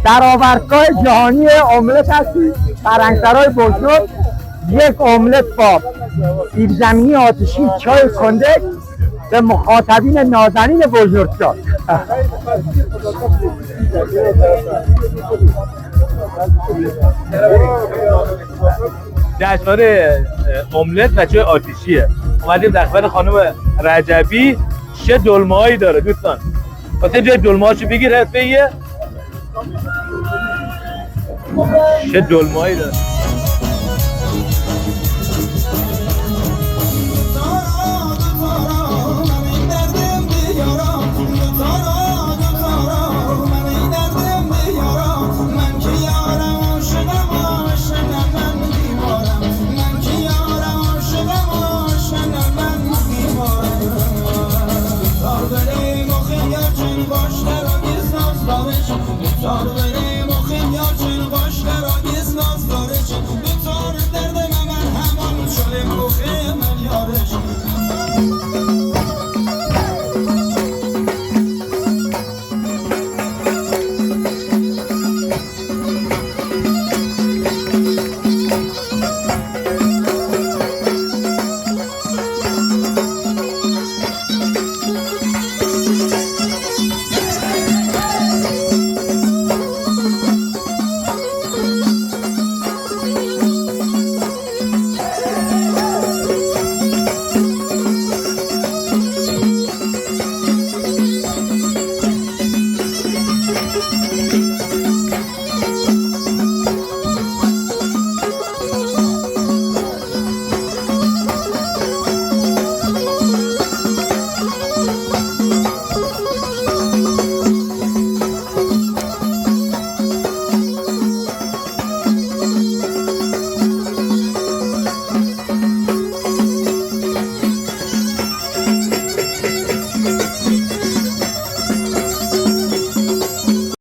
در آورگاه جهانی املت هستی فرهنگسرای بزرگ یک املت با سیب زمینی آتشی چای کندک به مخاطبین نازنین بزرگسال. جشنواره املت و چای آتشیه. اومدیم در خدمت خانم رجبی. چه دلمه‌هایی داره دوستان. واسه جای دلمه‌هاشو بگیر حرفه‌ایه. چه دلمه‌هایی داره.